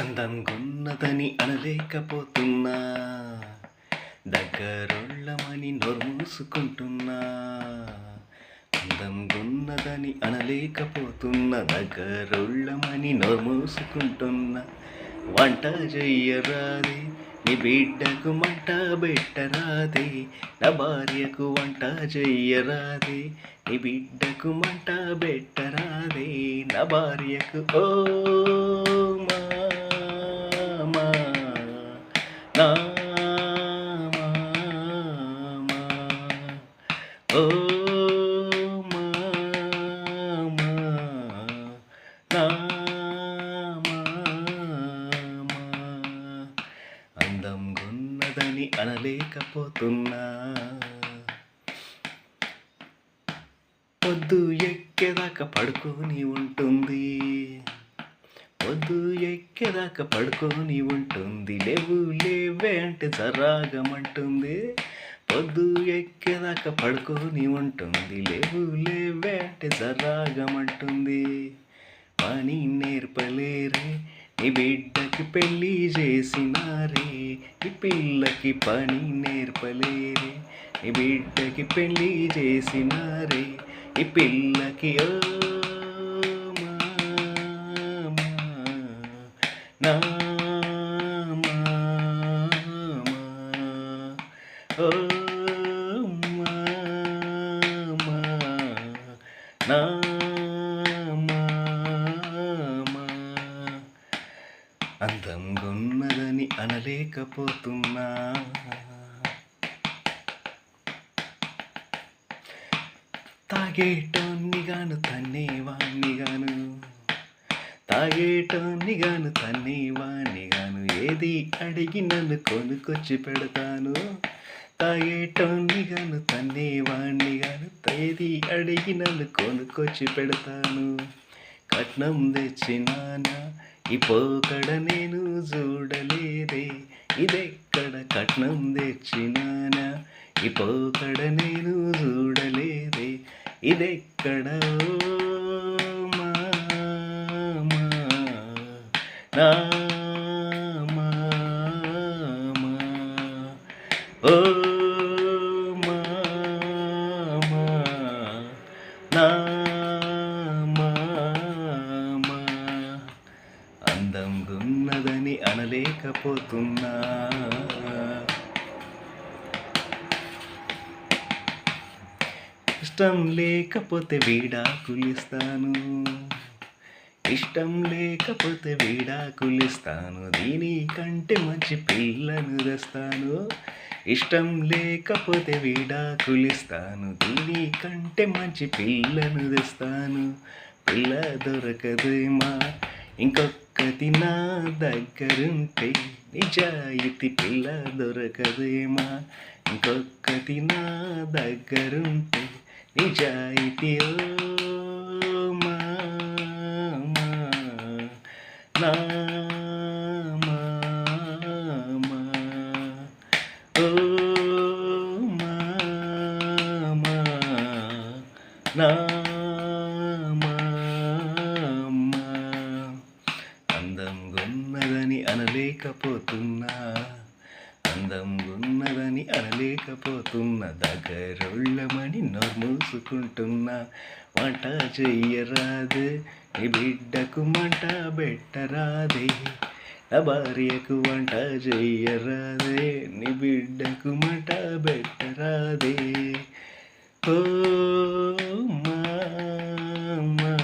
అందంగున్నదని అనలేకపోతున్నా, దగ్గరొళ్ళమని నోర్మూసుకుంటున్నా. అందంగున్నదని అనలేకపోతున్నా, దగ్గరొళ్ళమని నోర్మూసుకుంటున్నా. వంట చెయ్యరాదే, నీ బిడ్డకు మంట బెట్టరాదే, నా భార్యకు వంట చెయ్యరాదే, నీ బిడ్డకు మంట బెట్టరాదే, నా భార్యకు. ఓ మామా, నా మామా, ఓ మామా, నా మామా. అందంగున్నదని అనలేకపోతున్నా, పొద్దు ఎక్కేదాకా పడుకొని ఉంటుంది, పొద్దు ఎక్కేదాకా పడుకొని ఉంటుంది. లేవు లేవే అంటే జరాగమంటుంది, పొద్దు ఎక్కేదాకా పడుకొని ఉంటుంది. లేవు లేవే అంటే జరాగమంటుంది. పని నేర్పలేరే, నీ బిడ్డకి పెళ్ళి చేసినారే, ఈ పిల్లకి పని నేర్పలేరే, నీ బిడ్డకి పెళ్ళి చేసినారే, ఈ పిల్లకి. ఓ మామా, నా మామా, ఓ మామా, నా మామా. అందంగున్నదని అనలేకపోతున్నా, తాగేటోన్నిగాను తన్నేవాణ్ణిగాను, తాగేటోన్నిగాను తన్నేవాణ్ణిగాను, ఏది అడిగి నన్ను కొనుకొచ్చి పెడతాను. తాగేటోన్నిగాను తన్నేవాణ్ణిగాను, ఏది అడిగి నన్ను కొనుకొచ్చి పెడతాను. కట్నం తెచ్చినానా, ఈ పోకడ నేను చూడలేదే, ఇదెక్కడ కట్నం తెచ్చినానా, ఈ పోకడ నేను చూడలేదే, ఇదెక్కడ. ఓ మామా, నా మామా, ఓ మామా, నా మామా. అందంగున్నదని అనలేకపోతున్నా, ఇష్టం లేకపోతే విడాకులిస్తాను, ఇష్టం లేకపోతే విడాకులిస్తాను, దీనికంటే మంచి పిల్లను తెస్తాను. ఇష్టం లేకపోతే విడాకులిస్తాను, దీనికంటే మంచి పిల్లను తెస్తాను. పిల్ల దొరకదేమా ఇంకొక్కటి నా దగ్గరుంటే, నిజాయితీ పిల్ల దొరకదేమా ఇంకొక్కటి నా దగ్గరుంటే, నిజాయితీ. ఓ మామా, నా మామా, ఓ మామా, నా మామా. అందంగున్నదని అనలేకపోతున్నా, అందంగున్నదని అనలేకపోతున్నా, దగ్గరొళ్ళమని నోర్మూసుకుంటున్నా. వంట చెయ్యరాదే, నీ బిడ్డకు మంట బెట్టరాదే, నా భార్యకు వంట చెయ్యరాదే, నీ బిడ్డకు మంట బెట్టరాదే. ఓ మామా,